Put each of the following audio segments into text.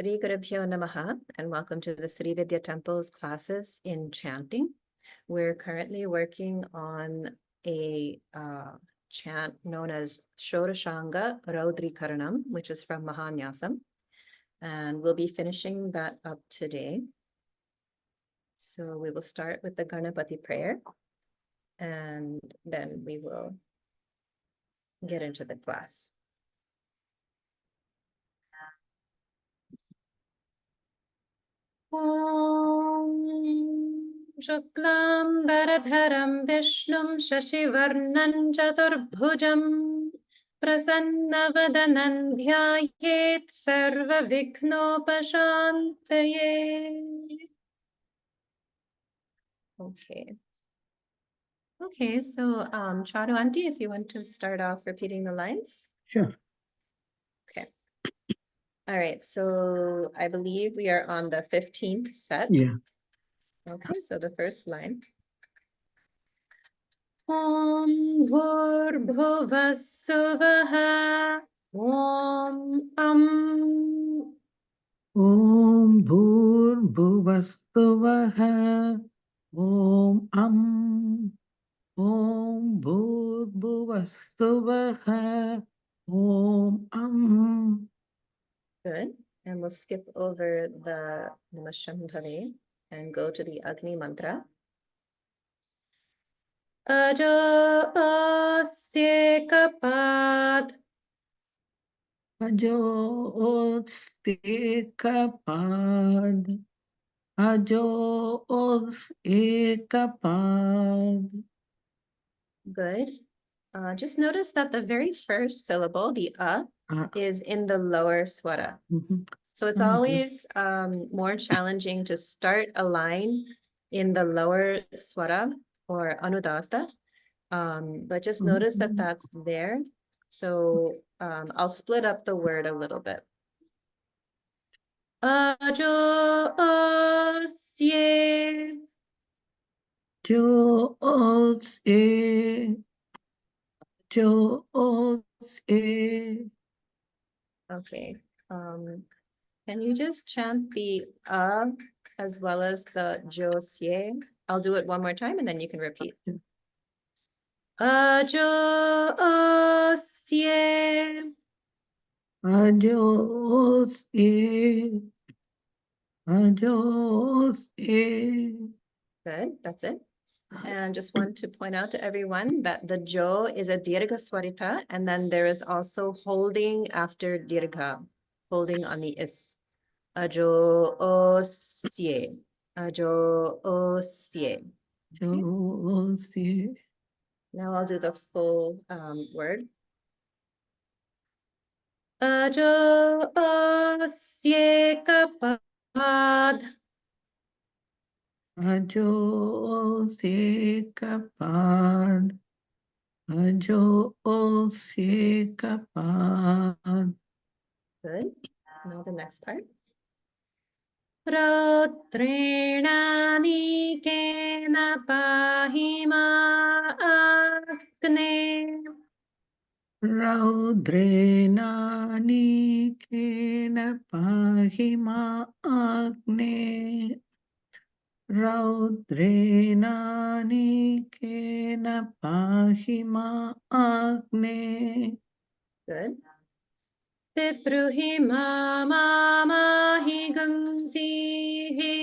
Sri Gurubhyo Namaha, and welcome to the Sri Vidya Temple's classes in chanting. We're currently working on a chant known as Shodashanga Raudrikaranam, which is from Mahanyasam. And we'll be finishing that up today. So we will start with the Ganapati prayer, and then we will get into the class. Shuklam Bharadharam Vishnum Shashivarnan Chaturbhujam Prasannavadanam Dhyayet Sarva Viknopashantaye. Okay, so Charu Auntie, if you want to start off repeating the lines. Sure. Okay. All right, so I believe we are on the 15th set. Yeah. Okay, so the first line. Om Bhurbhuvah Suvah Om Om Bhurbhuvastuvah Om Om Bhurbhuvastuvah Om Good. And we'll skip over the Namashambhave and go to the Agni mantra. Ajo Osye Kapad Ajo Ekapad Ajo Ekapad. Good. Just notice that the very first syllable, the is in the lower swara. So it's always more challenging to start a line in the lower swara or anudatta. But just notice that that's there. So I'll split up the word a little bit. Ajo Osye. Jo Osye. Jo Osye. Okay. Can you just chant the as well as the josye? I'll do it one more time and then you can repeat. Josye. Josye. Josye. Good, that's it. And just want to point out to everyone that the jo is a dirgha swarita, and then there is also holding after dirgha, holding on the is. Ajo osye. Ajo osye. Josye. Now I'll do the full word. Ajo osye kapad. Ajo osye kapad. Ajo osye kapad. Good. Now the next part. Raudrikaranam pahima agne. Raudrikaranam pahima agne. Raudrikaranam pahima agne. Good. Pipruhi mamahi gumsihi.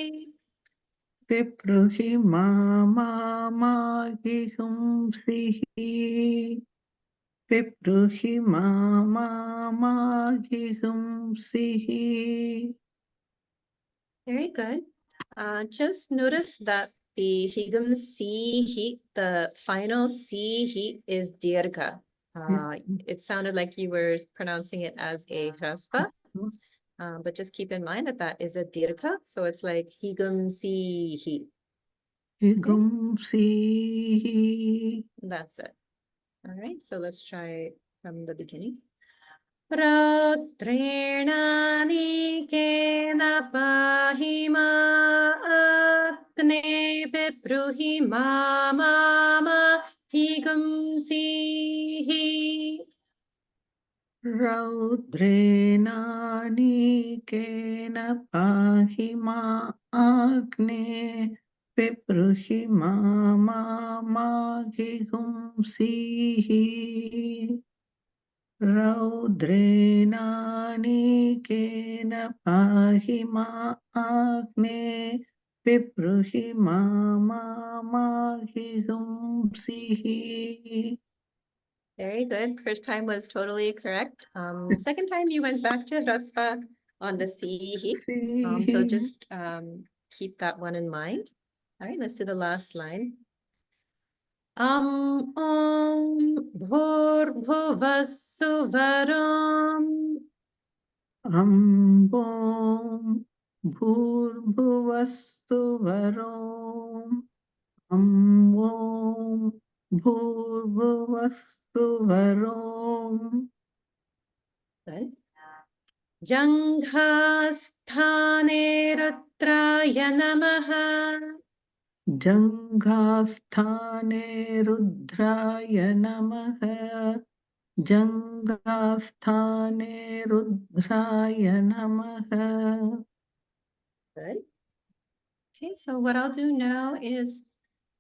Pipruhi mamahi humsihi. Pipruhi mamahi humsihi. Very good. Just notice that the higam sihi, the final sihi is dirgha. It sounded like you were pronouncing it as a hrasva, but just keep in mind that that is a dirgha, so it's like higam sihi. Higam sihi. That's it. All right, so let's try from the beginning. Raudrikaranam pahima agne pipruhi mama higam sihi. रौद्रेणानीकेन पाहि मा अग्ने पिबृहि माहिगुंसीः रौद्रेणानीकेन पाहि मा अग्ने पिबृहि माहिगुंसीः. Very good. First time was totally correct. Second time you went back to Rasva on the Sihi. So just keep that one in mind. All right, let's do the last line. Om Bhurbhuvassuvaram. Ambom Bhurbhuvassuvarom Ambom Bhurbhuvassuvarom. Good. Janghasthane Rudraya Namaha. Janghasthane Rudraya Namaha. Janghasthane Rudraya Namaha. Good. Okay, so what I'll do now is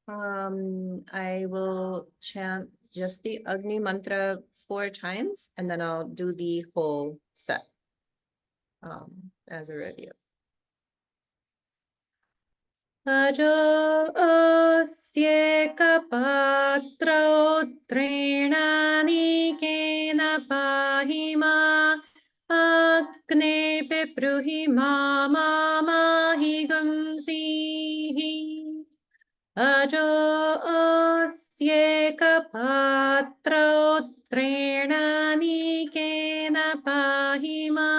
I will chant just the Agni mantra 4 times, and then I'll do the whole set as a review. Ajo osyeka patrautreenanikena pahima Agne pepruhi mahi gumsihi Ajo osyeka patrautreenanikena pahima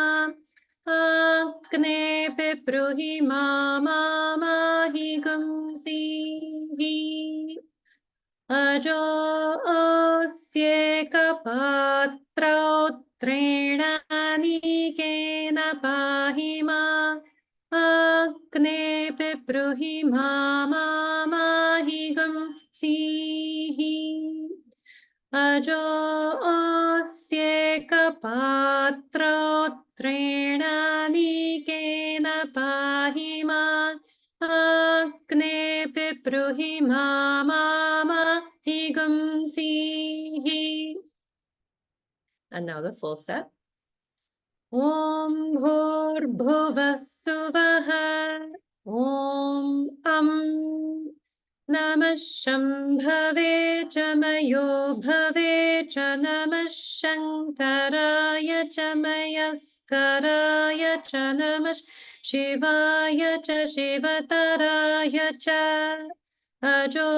Agne pepruhi mahi gumsihi Ajo osyeka patrautreenanikena pahima Agne pepruhi mahi gumsihi Ajo osyeka patrautreenanikena pahima Agne pepruhi mahi gumsihi. And now the full set. Om Bhurbhuvassuvaha Om Namah Shambhave Chamayo Bhave Chanamah Shankaraya Chamayaskaraya Chanamah Shivaya Cha Shivataraya Cha Ajo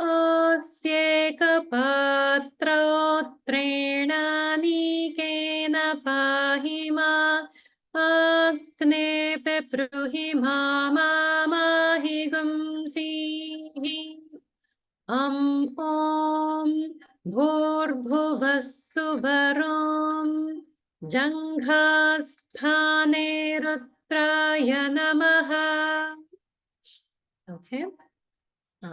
osyeka patrautreenanikena pahima Agne pepruhi mahi gumsihi Om Bhurbhuvassuvaram Janghasthane Rudraya Namaha. Okay.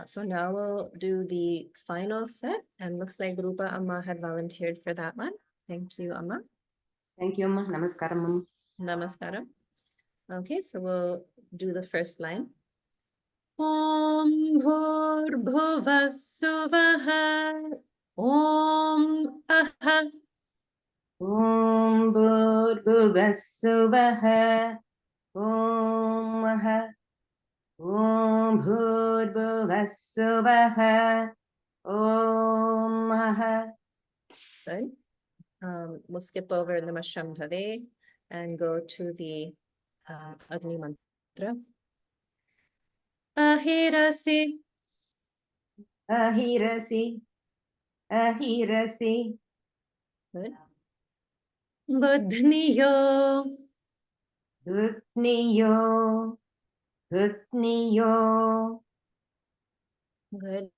So now we'll do the final set, and looks like Rupa Amma had volunteered for that one. Thank you, Amma. Thank you, Amma. Namaskaram. Namaskaram. Okay, so we'll do the first line. Om Bhurbhuvassuvaha Om Aha Om Bhurbhuvassuvaha Om Aha Om Bhurbhuvassuvaha Om Aha. Good. We'll skip over the Shambhave and go to the Agni mantra. Ahirasi Ahirasi Ahirasi Good. Buddhniyo Dutniyo Dutniyo. Good.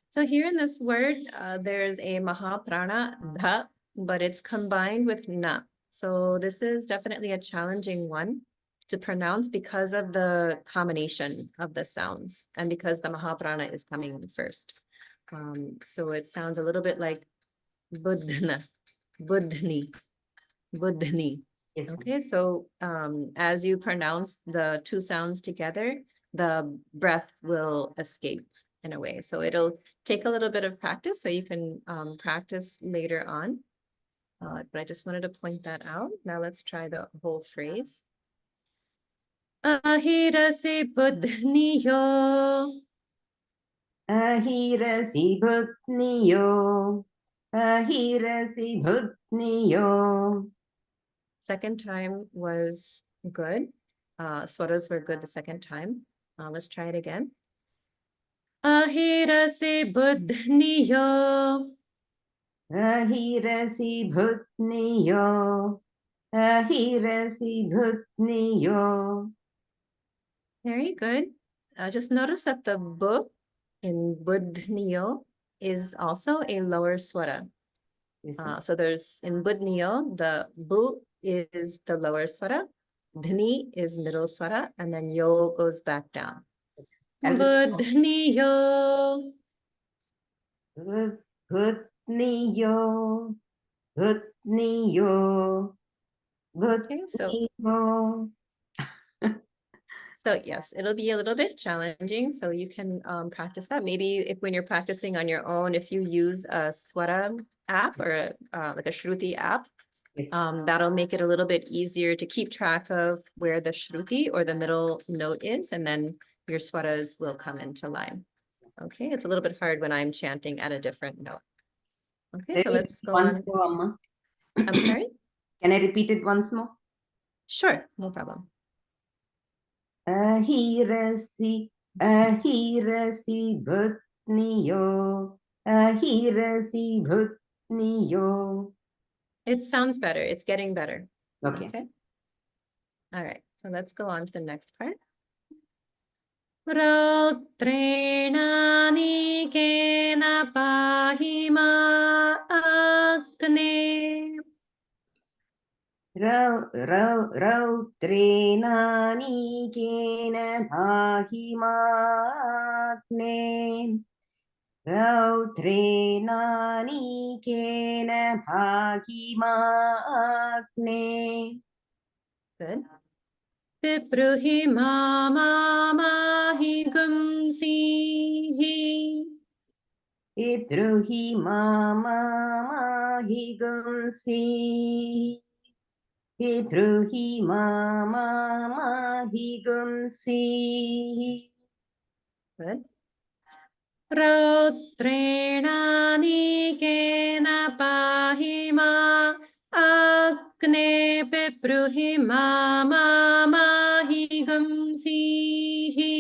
So here in this word, there's a Mahaprana, dha, but it's combined with na. So this is definitely a challenging one to pronounce because of the combination of the sounds and because the Mahaprana is coming in first. So it sounds a little bit like Buddhna, Buddhni. Buddhani. Yes, ma'am. Okay, so as you pronounce the two sounds together, the breath will escape in a way. So it'll take a little bit of practice, so you can practice later on. But I just wanted to point that out. Now let's try the whole phrase. Ahirasi buddhniyo. Ahirasi bhutniyo. Ahirasi bhutniyo. Second time was good. Swaras were good the second time. Let's try it again. Ahirasi buddhniyo. Ahirasi bhutniyo. Ahirasi bhutniyo. Very good. Just notice that the bu in buddhniyo is also a lower swara. Yes, ma'am. So there's in buddhniyo, the bu is the lower swara, dhni is middle swara, and then yo goes back down. And Buddhniyo. Bhutniyo. Bhutniyo. Okay, so Bhutniyo. yes, it'll be a little bit challenging. So you can practice that. Maybe if when you're practicing on your own, if you use a Swara app or like a Shruti app, Yes. that'll make it a little bit easier to keep track of where the Shruti or the middle note is, and then your Swaras will come into line. Okay, it's a little bit hard when I'm chanting at a different note. Okay, so let's go Once on. more, Amma. I'm sorry? Can I repeat it once more? Sure, no problem. Ahirasi, ahirasi bhutniyo. Ahirasi bhutniyo. It sounds better. It's getting better. Okay. Okay. All right. So let's go on to the next part. Raudrikaranam pahima agne. Raudrenani kena bhahimagne. Raudrenani kena bhahimagne. Good. Pipruhi mama mahi gumsihi. Ibruhi mama mahi gumsi. Ibruhi mama mahi gumsi. Good. Raudrenani kena pahima agne pipruhi mama mahi gumsihi.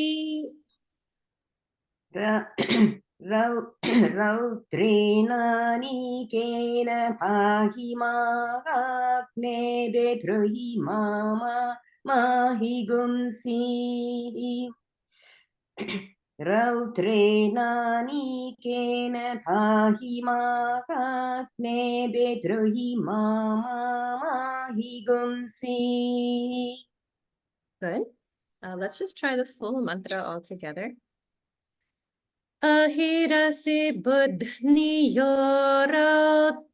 Raudrenani kena pahimagne bebruhi mama mahi gumsi. Raudrenani kena pahimagne bebruhi mama mahi gumsi. Good. Let's just try the full mantra all together. Ahirasi buddhniyo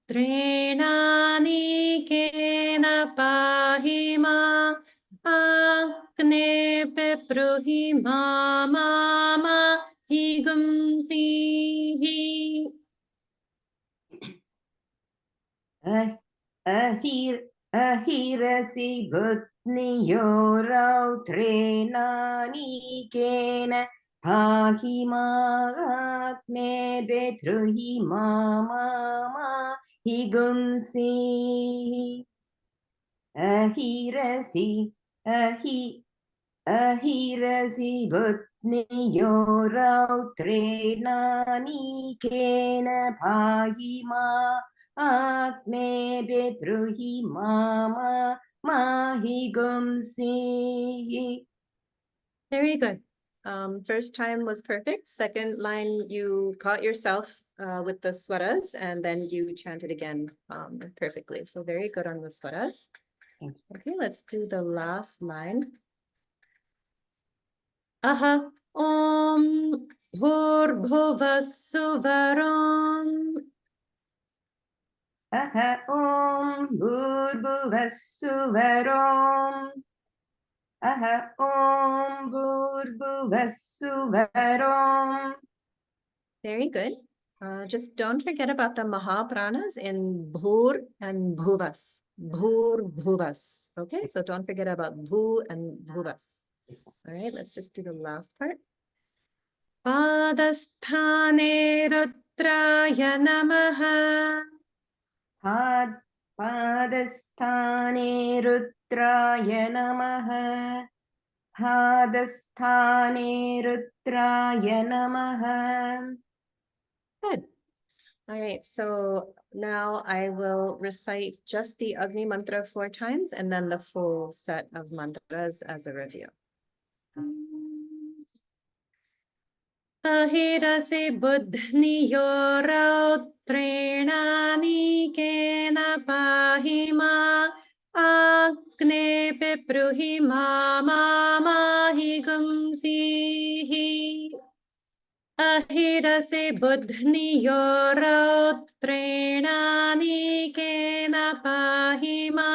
raudrenani kena pahima agne pepruhi mama mahi gumsihi. Ahirasi bhutniyo raudrenani kena pahimagne bebruhi mama higumsi. Ahirasi bhutniyo raudrenani kena pahima agne bebruhi mama mahi gumsi. Very good. First time was perfect. Second line, you caught yourself with the swaras, and then you chanted again perfectly. So very good on the swaras. Okay, let's do the last line. Aha om bhurbhuvassuvaram Aha Om Bhurbhuvassuvarom. Aha Om Bhurbhuvassuvarom. Very good. Just don't forget about the Mahapranas in Bhur and Bhuvas. Bhur, Bhuvas. Okay, so don't forget about Bhu and Bhuvas. All right, let's just do the last part. Padasthane Rudraya Namaha. Padasthane Rudraya Namaha. Padasthane Rudraya Namaha. Good. All right, so now I will recite just the Agni mantra 4 times and then the full set of mantras as a review. Ahirase buddhniyo rautrena pahima agne pepruhi mahi gumsihi. Ahirase buddhniyo rautrena pahima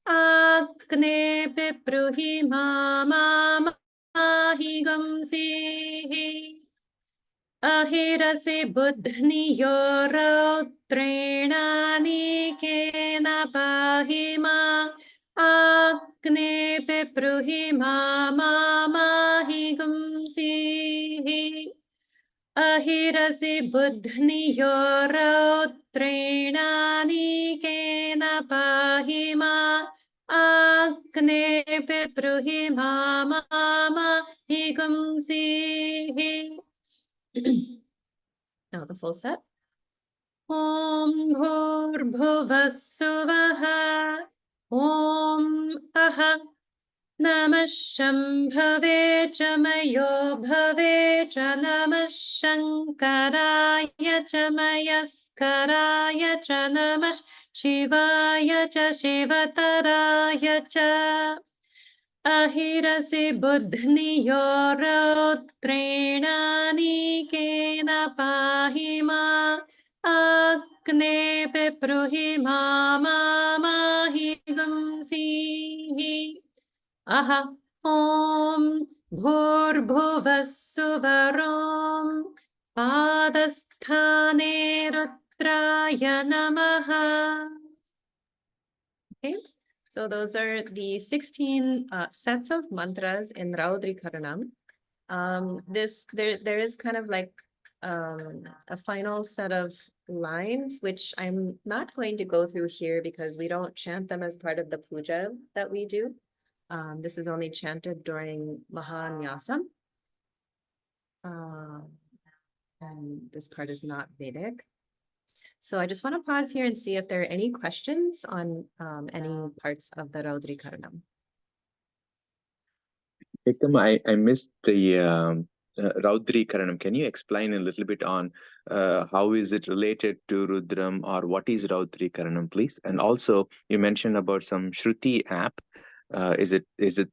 agne pepruhi mahi gumsihi. Ahirase buddhniyo rautrena pahima agne pepruhi mahi gumsihi. Ahirase buddhniyo rautrena pahima agne pepruhi mahi gumsihi. Now the full set. Om Bhurbhuvassuvaha. Om Aha. Namah Shambhave Chamayo Bhave Chanamah Shankaraya Chamayaskaraya Chanamah Shivaya Cha Shivataraya Cha. Ahirase buddhniyo rautrena pahima agne pepruhi mahi gumsihi. Aha Om Bhurbhuvassuvarom Padasthane Rudraya Namaha. Okay. So those are the 16 sets of mantras in Raudrikaranam. There is kind of like a final set of lines, which I'm not going to go through here because we don't chant them as part of the puja that we do. This is only chanted during Mahanyasam. And this part is not Vedic. So I just want to pause here and see if there are any questions on any parts of the Raudrikaranam. Ekam, I missed the Raudrikaranam. Can you explain a little bit on how is it related to Rudram, or what is Raudrikaranam, please? And also you mentioned about some Shruti app. Is it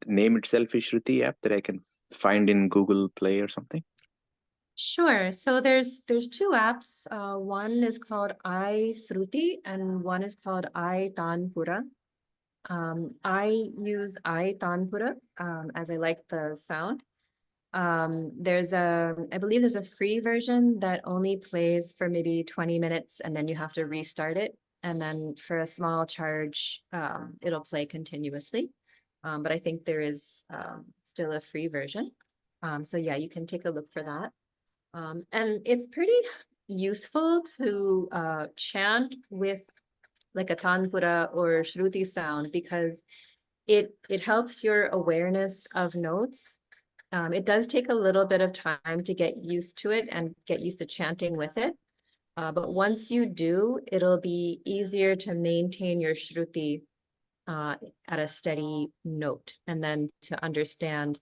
name itself is Shruti app that I can find in Google Play or something? Sure. So there's 2 apps. One is called iSruti and one is called iTanpura. I use iTanpura as I like the sound. I believe there's a free version that only plays for maybe 20 minutes and then you have to restart it. And then for a small charge, it'll play continuously. But I think there is still a free version. So yeah, you can take a look for that. And it's pretty useful to chant with like a tanpura or shruti sound because it helps your awareness of notes. It does take a little bit of time to get used to it and get used to chanting with it. But once you do, it'll be easier to maintain your shruti at a steady note and then to understand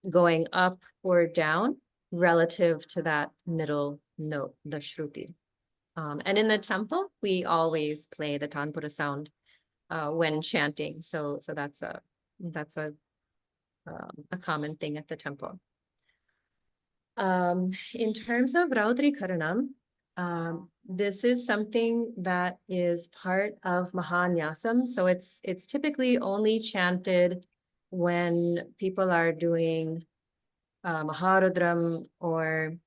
going up or down relative to that middle note, the shruti. And in the temple, we always play the tanpura sound when chanting. So that's a common thing at the temple. In terms of Raudrikaranam, This is something that is part of Mahanyasam. So it's typically only chanted when people are doing Maharudram or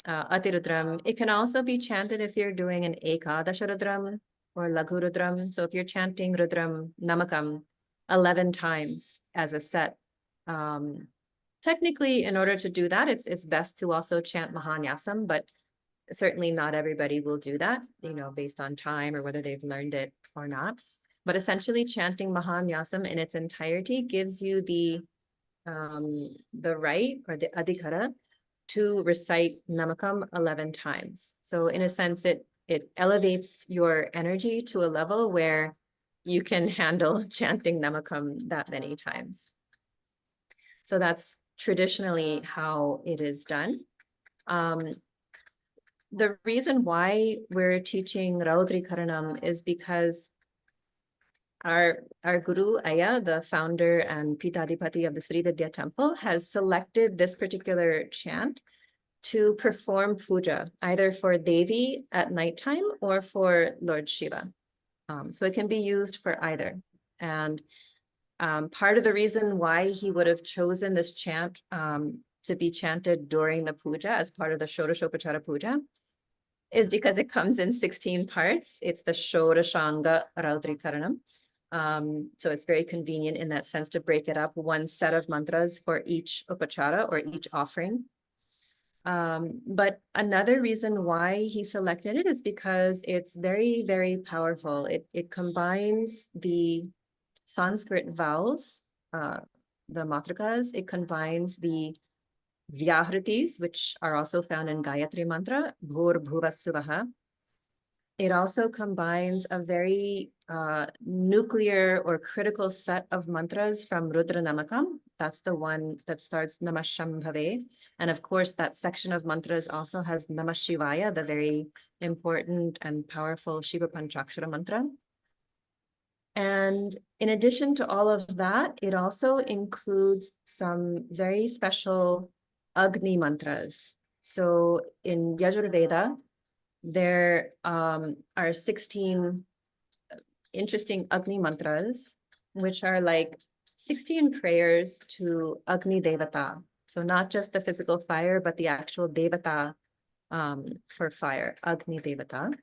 Atirudram. It can also be chanted if you're doing an Ekadasharudram or Laghurudram. So if you're chanting Rudram Namakam 11 times as a set, technically in order to do that, it's best to also chant Mahanyasam, but certainly not everybody will do that, based on time or whether they've learned it or not. But essentially chanting Mahanyasam in its entirety gives you the right or the adhikara to recite Namakam 11 times. So in a sense, it elevates your energy to a level where you can handle chanting Namakam that many times. So that's traditionally how it is done. The reason why we're teaching Raudrikaranam is because our Guru Aya, the founder and Pitadipati of the Sri Vidya Temple, has selected this particular chant to perform puja, either for Devi at nighttime or for Lord Shiva. So it can be used for either. And part of the reason why he would have chosen this chant to be chanted during the puja as part of the Shodashopachara puja is because it comes in 16 parts. It's the Shodashanga Raudrikaranam. So it's very convenient in that sense to break it up, one set of mantras for each upachara or each offering. But another reason why he selected it is because it's very, very powerful. It combines the Sanskrit vowels, the matrakas. It combines the Vyahritis, which are also found in Gayatri Mantra, Bhur Bhuvasuvaha. It also combines a very nuclear or critical set of mantras from Rudra Namakam. That's the one that starts Namah Shambhave. And of course, that section of mantras also has Namah Shivaya, the very important and powerful Shiva Panchakshara mantra. And in addition to all of that, it also includes some very special Agni mantras. So in Yajurveda, there are 16 interesting Agni mantras, which are like 16 prayers to Agni Devata. So not just the physical fire, but the actual Devata for fire, Agni Devata.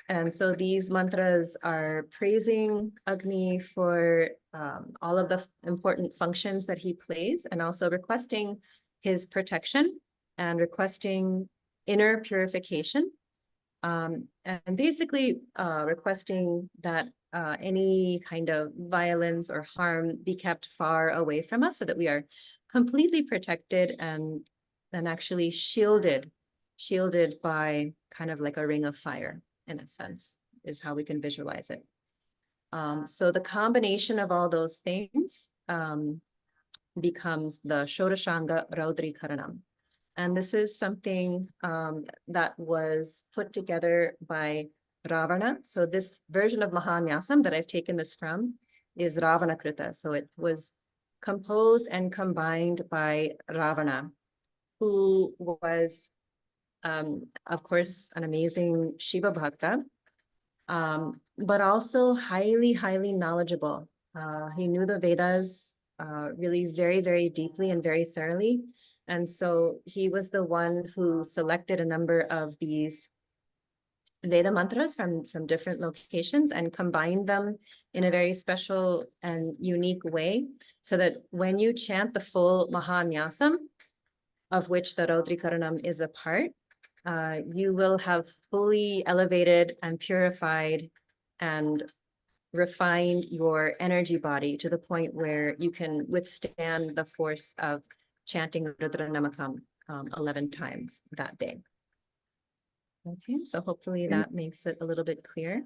And so these mantras are praising Agni for all of the important functions that he plays, and also requesting his protection and requesting inner purification, and basically requesting that any kind of violence or harm be kept far away from us so that we are completely protected and actually shielded by kind of like a ring of fire, in a sense, is how we can visualize it. So the combination of all those things becomes the Shodashanga Raudrikaranam. And this is something that was put together by Ravana. So this version of Mahanyasam that I've taken this from is Ravana Krita. So it was composed and combined by Ravana, who was, of course, an amazing Shiva Bhakta, but also highly, highly knowledgeable. He knew the Vedas really very, very deeply and very thoroughly. And so he was the one who selected a number of these Veda mantras from different locations and combined them in a very special and unique way, so that when you chant the full Mahanyasam, of which the Raudrikaranam is a part, you will have fully elevated and purified and refined your energy body to the point where you can withstand the force of chanting Rudra Namakam 11 times that day. Okay, so hopefully that makes it a little bit clear.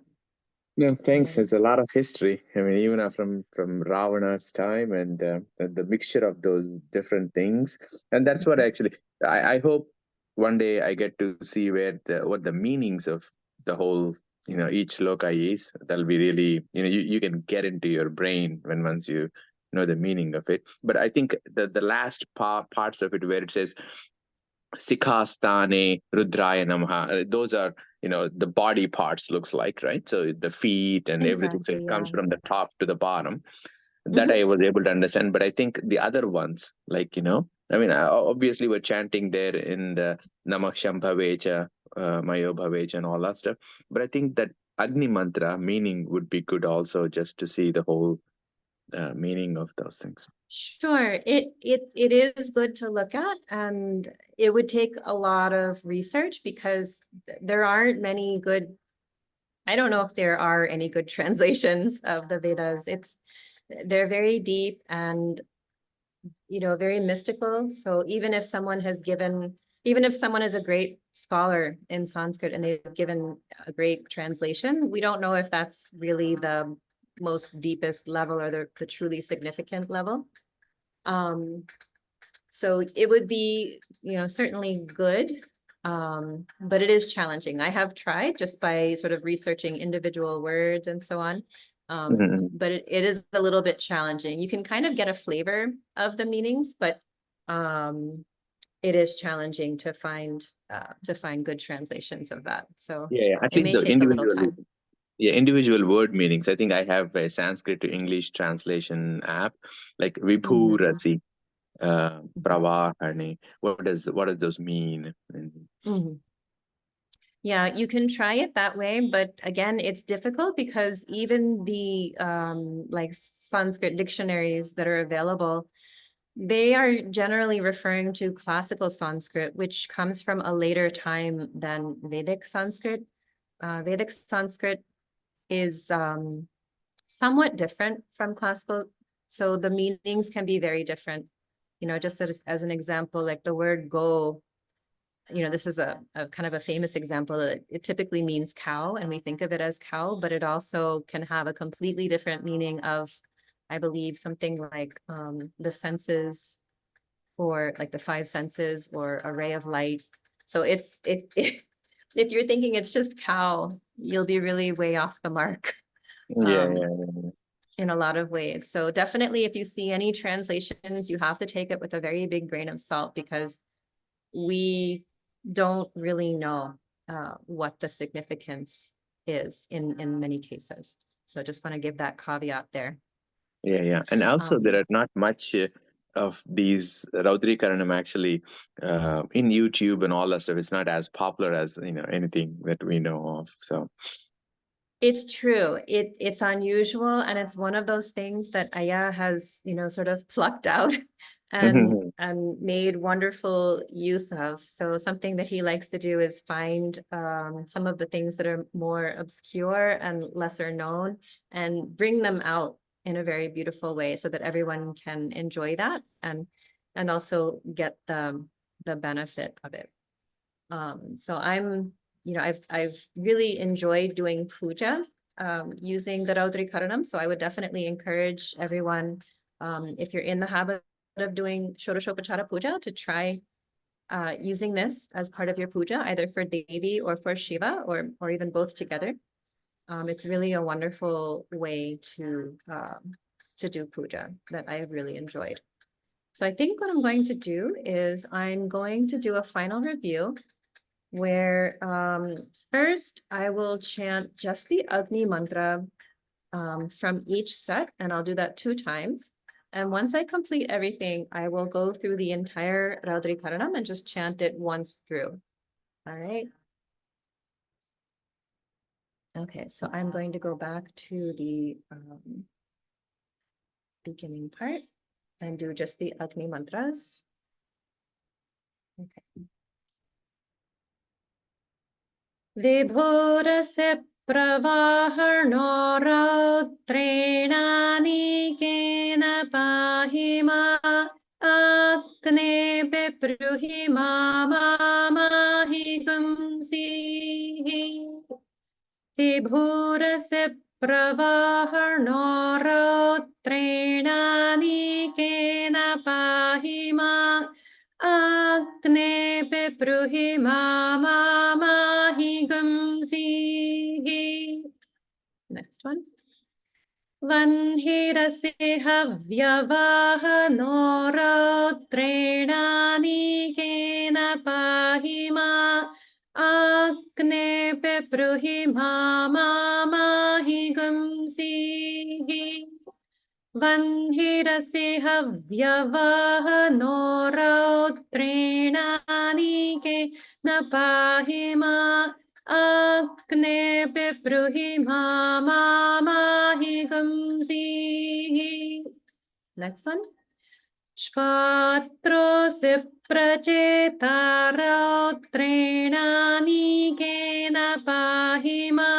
No, thanks. It's a lot of history. I mean, even from Ravana's time and the mixture of those different things. And that's what actually, I hope one day I get to see what the meanings of the whole, each loka is. That'll be really, you can get into your brain once you know the meaning of it. But I think the last parts of it where it says, Sikhastane Rudraya Namaha. Those are, the body parts looks like, right? So the feet and everything. So Exactly, it yeah. comes from the top to the bottom. That I was able to understand. But I think the other ones, like, obviously we're chanting there in the Namaksham Bhavecha, Mayo Bhavecha and all that stuff. But I think that Agni Mantra meaning would be good also, just to see the whole meaning of those things. Sure, it is good to look at, and it would take a lot of research because there aren't many good. I don't know if there are any good translations of the Vedas. They're very deep and very mystical. So even if someone is a great scholar in Sanskrit and they've given a great translation, we don't know if that's really the most deepest level or the truly significant level. So it would be, certainly good, but it is challenging. I have tried just by sort of researching individual words and so on. But it is a little bit challenging. You can kind of get a flavor of the meanings, but it is challenging to find good translations of that. So At it least may the take a little individual. time. Yeah, individual word meanings. I think I have a Sanskrit to English translation app, like Vibhu Rasi, Pravahani. What does those mean? Yeah, you can try it that way, but again, it's difficult because even the like Sanskrit dictionaries that are available, they are generally referring to classical Sanskrit, which comes from a later time than Vedic Sanskrit. Vedic Sanskrit is somewhat different from classical, so the meanings can be very different. Just as an example, like the word go, this is a kind of a famous example. It typically means cow, and we think of it as cow, but it also can have a completely different meaning of, I believe, something like the senses, or like the five senses, or a ray of light. So if you're thinking it's just cow, you'll be really way off the mark. In a lot of ways. So definitely, if you see any translations, you have to take it with a very big grain of salt, because we don't really know what the significance is in many cases. So just want to give that caveat there. And also there are not much of these Raudrikaranam actually in YouTube and all that stuff. It's not as popular as anything that we know of. So it's true. It's unusual, and it's one of those things that Aya has, sort of plucked out and made wonderful use of. So something that he likes to do is find some of the things that are more obscure and lesser known, and bring them out in a very beautiful way so that everyone can enjoy that and also get the benefit of it. So I've really enjoyed doing puja using the Raudrikaranam. So I would definitely encourage everyone, if you're in the habit of doing Shodashopachara puja, to try using this as part of your puja, either for Devi or for Shiva, or even both together. It's really a wonderful way to do puja that I really enjoyed. So I think what I'm going to do is I'm going to do a final review, where first I will chant just the Agni mantra from each set, and I'll do that 2 times. And once I complete everything, I will go through the entire Raudrikaranam and just chant it once through. All right. Okay, so I'm going to go back to the beginning part and do just the Agni mantras. Okay. Vibhorasya pravaharno rautrenanikeena pahima Agne bepruhima mamahigumsihi Vibhorasya pravaharno rautrenanikeena pahima Agne bepruhima mamahigumsihi. Next one. वह्निरसि हव्यवाहनो रौद्रेणानीकेन पाहि मा आग्ने ब्रूहि माहि गुंसीः वह्निरसि हव्यवाहनो रौद्रेणानीकेन पाहि मा आग्ने ब्रूहि माहि गुंसीः. Next one. Shvatrosi pracheta rautreणानीकेन पाहि मा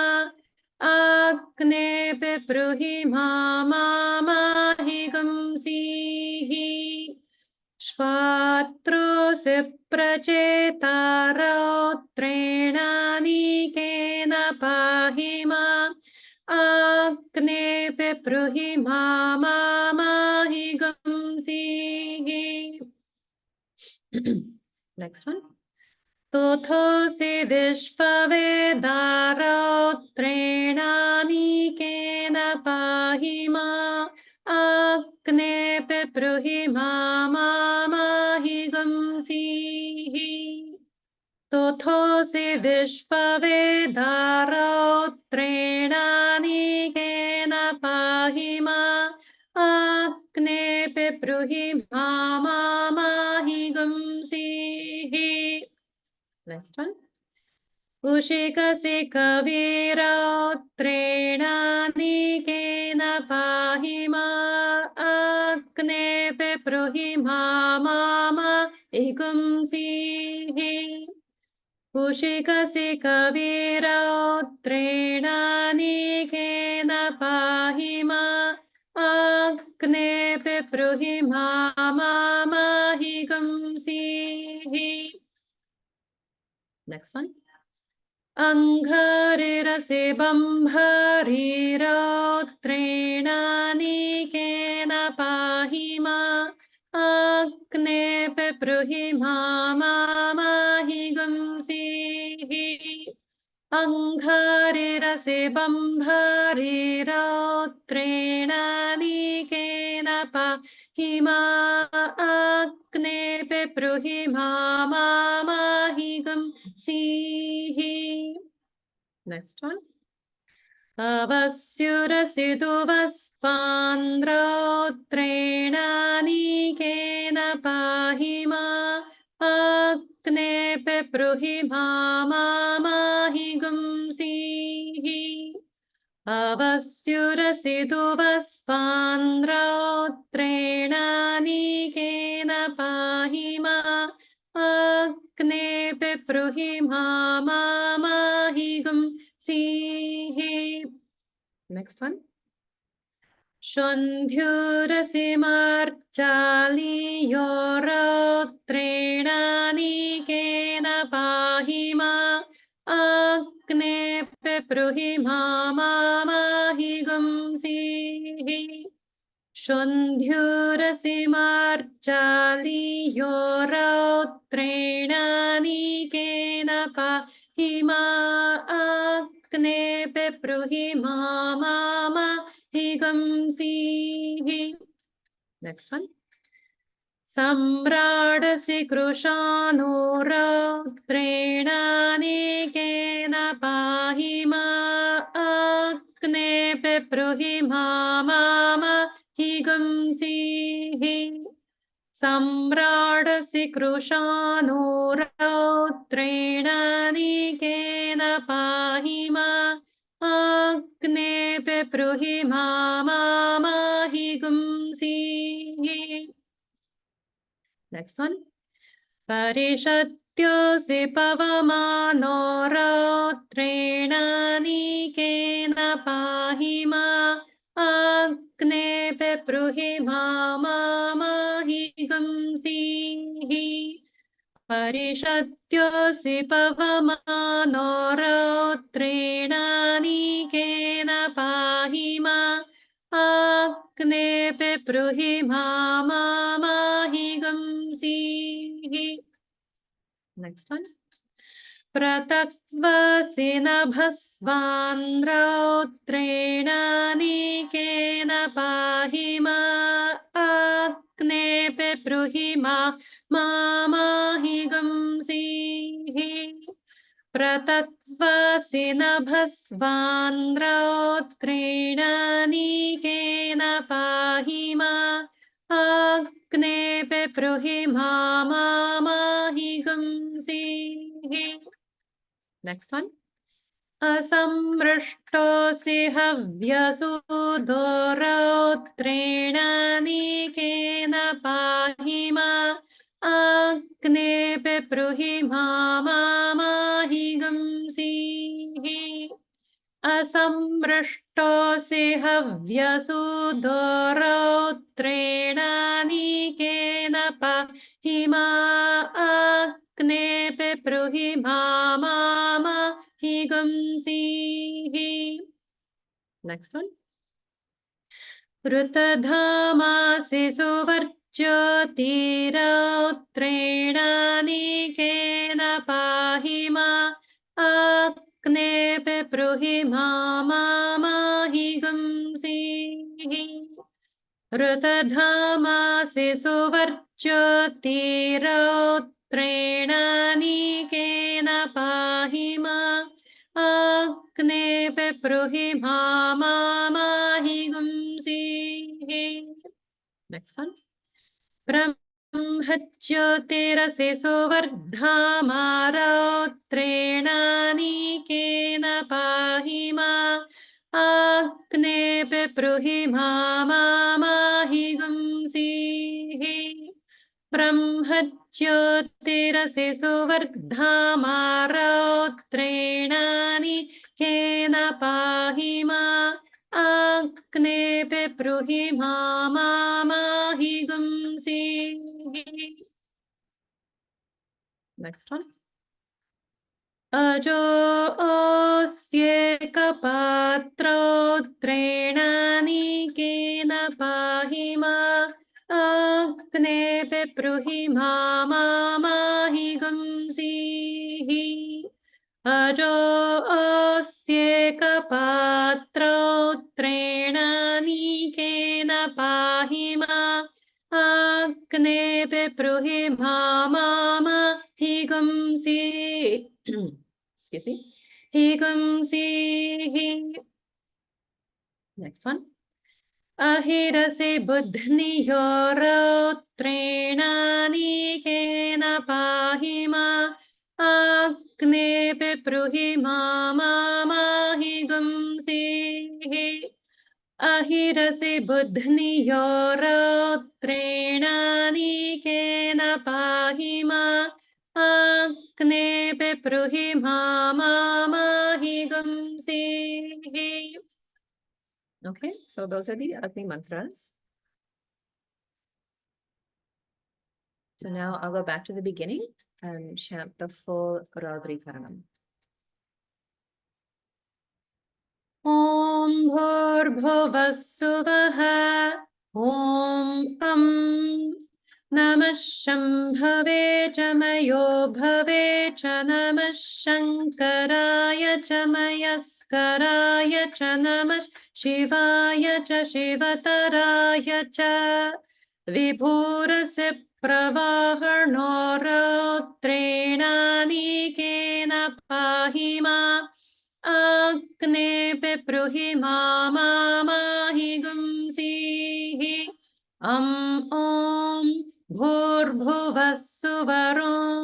आग्ने ब्रूहि माहि गुंसीः श्वात्रोऽसि प्रचेता रौद्रेणानीकेन पाहि मा आग्ने ब्रूहि माहि गुंसीः. Next one. तोथोऽसि विश्ववेदा रौद्रेणानीकेन पाहि मा आग्ने ब्रूहि माहि गुंसीः तोथोऽसि विश्ववेदा रौद्रेणानीकेन पाहि मा आग्ने ब्रूहि माहि गुंसीः. Next one. उशिकसि कविरौद्रेणानीकेन पाहि मा आग्ने ब्रूहि माहि गुंसीः उशिकसि कविरौद्रेणानीकेन पाहि मा आग्ने ब्रूहि माहि गुंसीः. Next one. Angharirasi bambhari rautreenanikena pahi ma agne ब्रूहि माहि गुंसीः अंघारिरसि बम्भरि रौद्रेणानीकेन पाहि मा अग्ने ब्रूहि माहि गुंसीः. Next one. अवस्युरसि दुवस्वान् रौद्रेणानीकेन पाहि मा अग्ने ब्रूहि माहि गुंसीः अवस्युरसि दुवस्वान् रौद्रेणानीकेन पाहि मा अग्ने ब्रूहि माहि गुंसीः. Next one. Shandhyurasi marchaliyo rautreenanikena pahi ma agne ब्रूहि माहि गुंसीः Shandhyurasi marchaliyo rautreenanikena pahi ma agne ब्रूहि माहि गुंसीः. Next one. सम्राडसि कृशानो रौद्रेणानीकेन पाहि मा अग्ने ब्रूहि माहि गुंसीः सम्राडसि कृशानो रौद्रेणानीकेन पाहि मा अग्ने ब्रूहि माहि गुंसीः. Next one. परिषत्योऽसि पवमानो रौद्रेणानीकेन पाहि मा अग्ने ब्रूहि माहि गुंसीः परिषत्योऽसि पवमानो रौद्रेणानीकेन पाहि मा अग्ने ब्रूहि माहि गुंसीः. Next one. प्रतक्वसि नभस्वान् रौद्रेणानीकेन पाहिमा अग्ने पिब्रूहिमा माहि गंसीः प्रतक्वासि नभस्वान्द्रौत्रीणानीकेन पाहिमा अग्ने पिब्रूहिमा माहि गंसीः. Next one. असमृष्टोऽसि हव्यसूदोरौत्रेणानीकेन पाहिमा अग्ने पिब्रूहिमा माहि गंसीः असमृष्टोऽसि हव्यसूदोरौत्रेणानीकेन पाहिमा अग्ने पिब्रूहिमा माहि गंसीः. Next one. ऋतधामासि सुवर्ज्योतिरौत्रेणानीकेन पाहिमा अग्ने पिब्रूहिमा माहि गंसीः ऋतधामासि सुवर्ज्योतिरौत्रेणानीकेन पाहिमा अग्ने पिब्रूहिमा माहि गंसीः. Next one. ब्रह्मज्योतिरसि सुवर्धामारौत्रेणानीकेन पाहिमा अग्ने पिब्रूहिमा माहि गंसीः ब्रह्मज्योतिरसि सुवर्धामारौत्रेणानीकेन पाहिमा अग्ने पिब्रूहिमा माहि गंसीः. Next one. अजोऽस्येकपात्रौत्रेणानीकेन पाहिमा अग्ने पिब्रूहिमा माहि गंसीः अजोऽस्येकपात्रौत्रेणानीकेन पाहिमा अग्ने पिब्रूहिमा माहि गंसीः. Excuse me. Hi gumsiः. Next one. अहिरसि बुध्नियोरौत्रेणानीकेन पाहिमा अग्ने पिब्रूहिमा माहि गंसीः अहिरसि बुध्नियोरौत्रेणानीकेन पाहिमा अग्ने पिब्रूहिमा माहि गंसीः. Okay, so those are the Agni mantras. So now I'll go back to the beginning and chant the full Raudrikaranam. Om Bhurbhuvah Suvah Om Namah Shambhave Chamayo Bhave Cha Namah Shankaraya Chamayaskaraya Cha Namah Shivaya Cha Shivataraya Cha Vibhurasya Pravaharnorauttreणानीकेन पाहिमा अग्ने पिब्रूहिमा माहि गंसीः ॐ भूर्भुवः सुवरों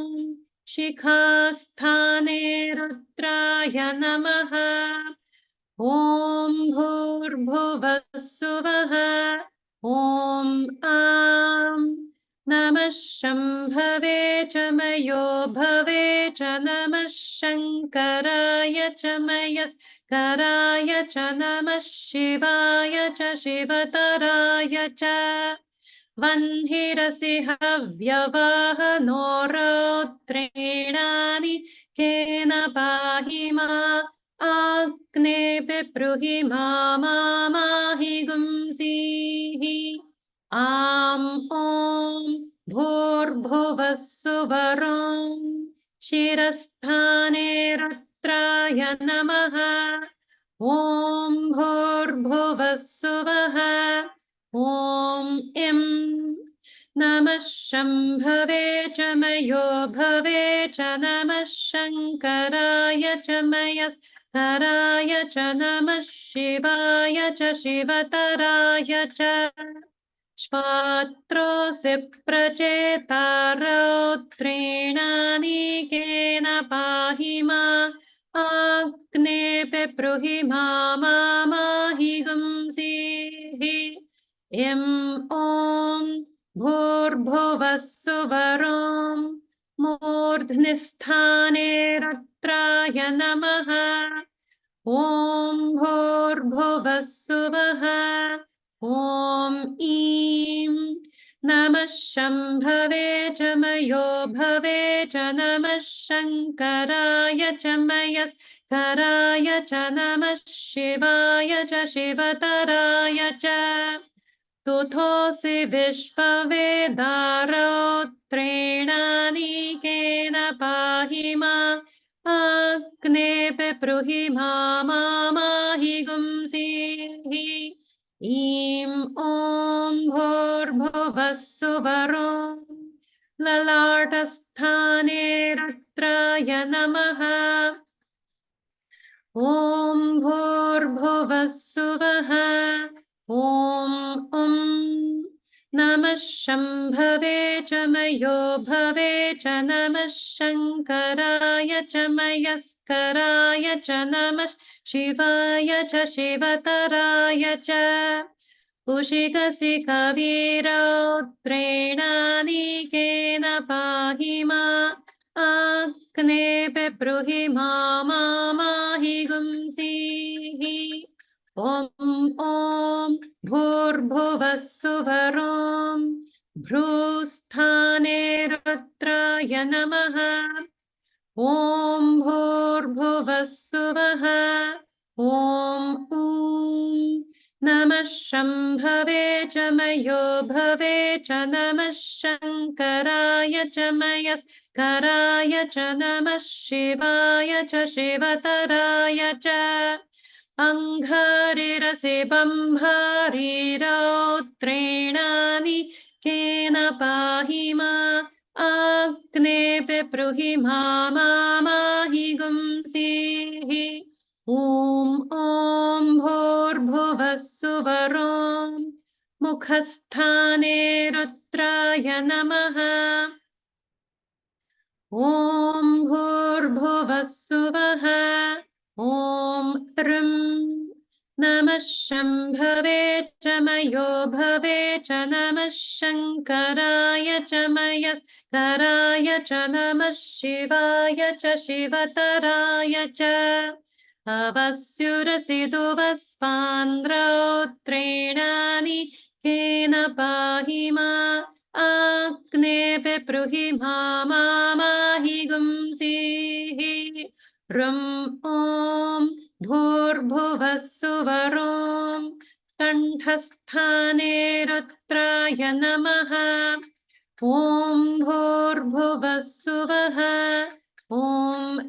शिखास्थाने रुद्राय नमः ॐ भूर्भुवः सुवः ॐ नमः शम्भवे चमयो भवे च नमः शङ्कराय चमयस्कराय च नमः शिवाय च शिवतराय च वह्निरसि हव्यवाहनोरौत्रेणानीकेन पाहिमा अग्ने पिब्रूहिमा माहि गंसीः ॐ भूर्भुवः सुवरों शिरस्थाने रुद्राय नमः ॐ भूर्भुवः सुवः ॐ यं नमः शम्भवे च मयो भवे च नमः शङ्कराय च मयस्कराय च नमः शिवाय च शिवतराय च श्वात्रोऽसि प्रचेता रौद्रेणानीकेन पाहि मा आग्नेऽपि ब्रूहि माहि गुंसीः यं ॐ भूर्भुवः सुवरों मूर्ध्निस्थाने रुद्राय नमः ॐ भूर्भुवः सुवः ॐ ईं नमः शम्भवे च मयो भवे च नमः शङ्कराय च मयस्कराय च नमः शिवाय च शिवतराय च तुथोऽसि विश्ववेदारौत्रेणानीकेन पाहि मा आग्नेऽपि ब्रूहि माहि गुंसीः ईं ॐ भूर्भुवः सुवरों ललाटस्थाने रुद्राय नमः ॐ भूर्भुवः सुवः ॐ नमः शम्भवे च मयो भवे च नमः शङ्कराय च मयस्कराय च नमः शिवाय च शिवतराय च उशिकसि कविरौद्रेणानीकेन पाहि मा आग्नेऽपि ब्रूहि माहि गुंसीः ॐ भूर्भुवः सुवरों भ्रूस्थाने रुद्राय नमः ॐ भूर्भुवः सुवः ॐ नमः शम्भवे च मयो भवे च नमः शङ्कराय च मयस्कराय च नमः शिवाय च शिवतराय च अङ्घारिरसि बम्भारिरौद्रेणानीकेन पाहि मा आग्नेऽपि ब्रूहि माहि गुंसीः ॐ भूर्भुवः सुवरों मुखस्थाने रुद्राय नमः ॐ भूर्भुवः सुवः ॐ नमः शम्भवे च मयो भवे च नमः शङ्कराय च मयस्कराय च नमः शिवाय च शिवतराय च अवस्युरसि दुवस्वान्द्रौत्रेणानीकेन पाहि मा आग्नेऽपि ब्रूहि माहि गुंसीः ॐ भूर्भुवः सुवरों कण्ठस्थाने रुद्राय नमः ॐ भूर्भुवः सुवः ॐ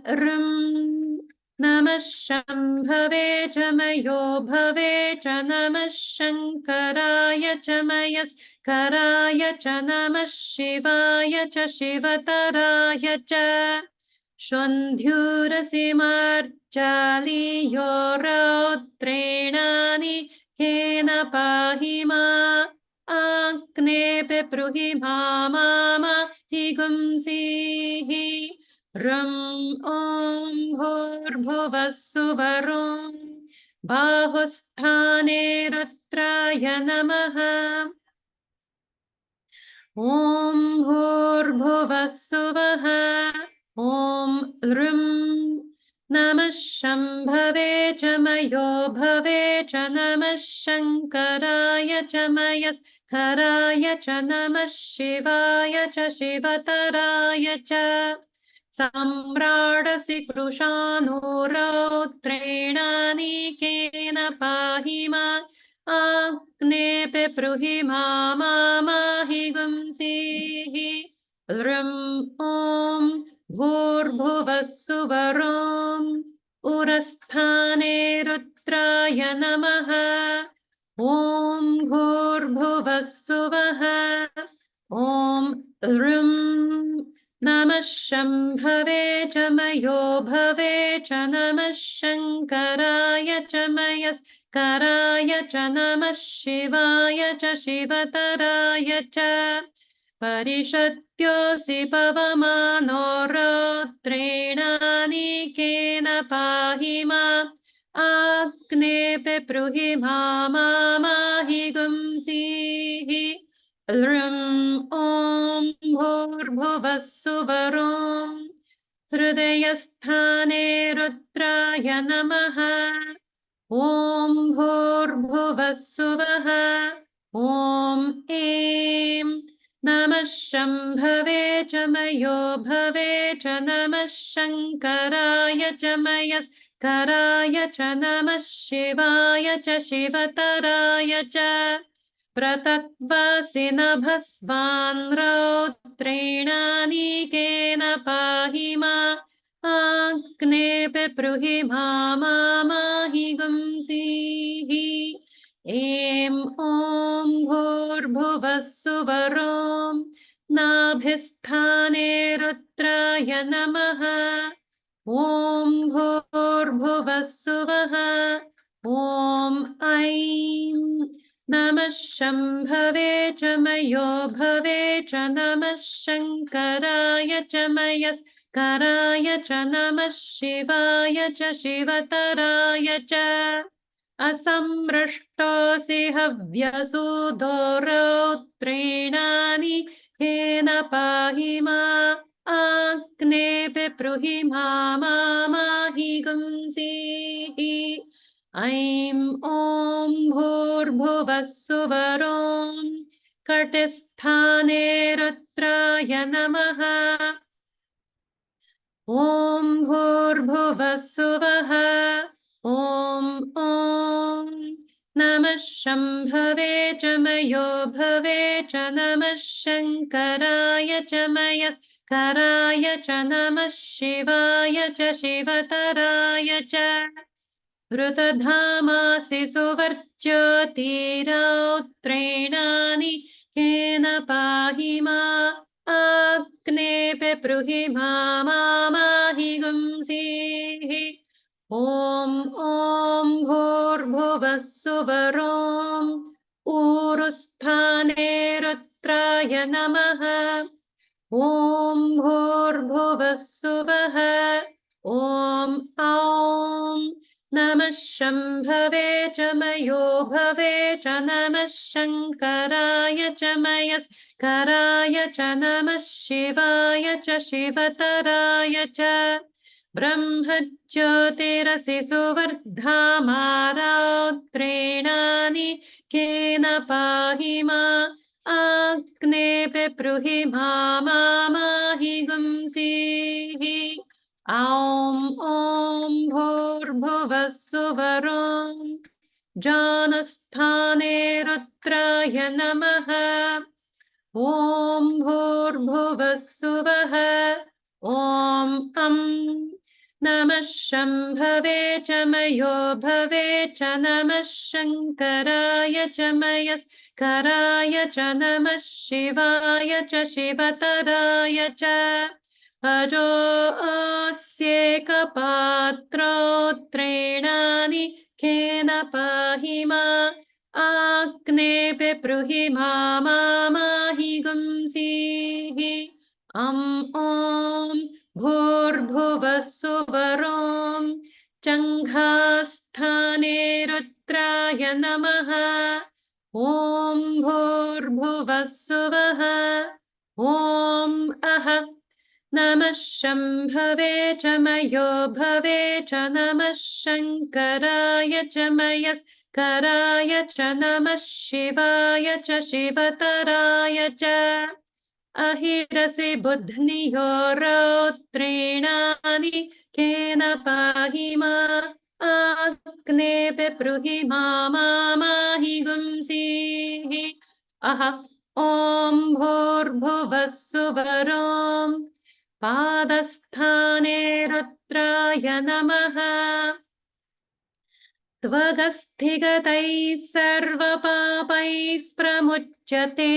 नमः शम्भवे च मयो भवे च नमः शङ्कराय च मयस्कराय च नमः शिवाय च शिवतराय च षन्ध्युरसि मार्जालीयो रौद्रेणानीकेन पाहि मा आग्नेऽपि ब्रूहि माहि गुंसीः ॐ भूर्भुवः सुवरों बाहुस्थाने रुद्राय नमः ॐ भूर्भुवः सुवः ॐ नमः शम्भवे च मयो भवे च नमः शङ्कराय च मयस्कराय च नमः शिवाय च शिवतराय च सम्राडसि कृशानूरौत्रेणानीकेन पाहि मा आग्नेऽपि ब्रूहि माहि गुंसीः ॐ भूर्भुवः सुवरों उरस्थाने रुद्राय नमः ॐ भूर्भुवः भूर्भुवः सुवः ॐ ऋं नमः शम्भवे च मयो भवे च नमः शङ्कराय च मयस्कराय च नमः शिवाय च शिवतराय च परिषत्योऽसि पवमानो रौद्रेणानीकेन पाहि माम् आग्नेऽपि ब्रूहि माहि गुंसीः ॐ भूर्भुवः सुवरों हृदयस्थाने रुद्राय नमः ॐ भूर्भुवः सुवः ॐ ऐं नमः शम्भवे च मयो भवे च नमः शङ्कराय च मयस्कराय च नमः शिवाय च शिवतराय च पृथक्वासि नभस्वान् रौद्रेणानीकेन पाहि माम् आग्नेऽपि ब्रूहि माहि गुंसीः ॐ भूर्भुवः सुवरों नाभिस्थाने रुद्राय नमः ॐ भूर्भुवः सुवः ॐ ऐं नमः शम्भवे च मयो भवे च नमः शङ्कराय च मयस्कराय च नमः शिवाय च शिवतराय च असमृष्टोऽसि हव्यसूदो रौद्रेणानीकेन पाहि माम् आग्नेऽपि ब्रूहि माहि गुंसीः ऐं ॐ भूर्भुवः सुवरों कटिस्थाने रुद्राय नमः ॐ भूर्भुवः सुवः ॐ नमः शम्भवे च मयो भवे च नमः शङ्कराय च मयस्कराय च नमः शिवाय च शिवतराय च ऋतधामासि सुवर्ज्योतिरौद्रेणानीकेन पाहि माम् आग्नेऽपि ब्रूहि माहि गुंसीः ॐ भूर्भुवः सुवरों ऊरुस्थाने रुद्राय नमः ॐ भूर्भुवः सुवः ॐ औं नमः शम्भवे च मयो भवे च नमः शङ्कराय च मयस्कराय च नमः शिवाय च शिवतराय च ब्रह्मज्योतिरसि सुवर्धामा रौद्रेणानीकेन पाहि माम् आग्नेऽपि ब्रूहि माहि गुंसीः ॐ भूर्भुवः सुवरों जानस्थाने रुद्राय नमः ॐ भूर्भुवः सुवः ॐ नमः शम्भवे च मयो भवे च नमः शङ्कराय च मयस्कराय च नमः शिवाय च शिवतराय च अजोऽस्येकपात्रोत्रेणानीकेन पाहि माम् आग्नेऽपि ब्रूहि माहि गुंसीः ॐ भूर्भुवः सुवरों चङ्घास्थाने रुद्राय नमः ॐ भूर्भुवः सुवः ॐ नमः शम्भवे च मयो भवे च नमः शङ्कराय च मयस्कराय च नमः शिवाय च शिवतराय च अहिरसि बुध्नियो रौद्रेणानीकेन पाहि माम् आग्नेऽपि ब्रूहि माहि गुंसीः ॐ भूर्भुवः सुवरों पादस्थाने रुद्राय नमः त्वगस्थिगतैः सर्वपापैः प्रमुच्यते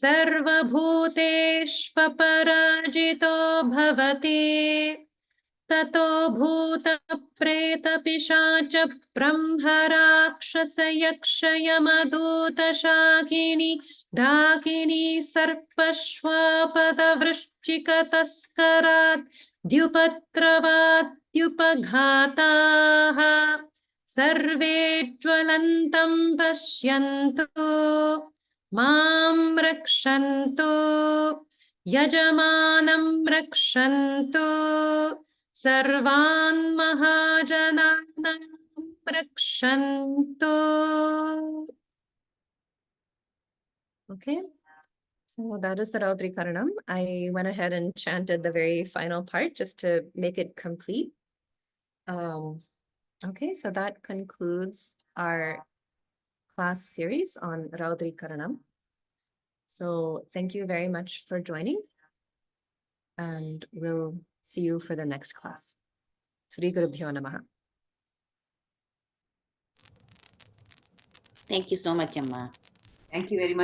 सर्वभूतेष्वपराजितो भवति ततो भूतप्रेतपिशाच ब्रह्मराक्षसयक्षयमदूतशाकिनी डाकिनी सर्पश्वापदवृश्चिकतस्करात् द्युपत्रवाद्युपघाताः सर्वे ज्वलन्तं पश्यन्तु मां रक्षन्तु यजमानं रक्षन्तु सर्वान् महाजनान् रक्षन्तु. Okay, so that is the Raudrikaranam. I went ahead and chanted the very final part just to make it complete. Okay, so that concludes our class series on Raudrikaranam. So thank you very much for joining, and we'll see you for the next class. Sri Gurubhyo Namaha. Thank you so much, Amma. Thank you very much.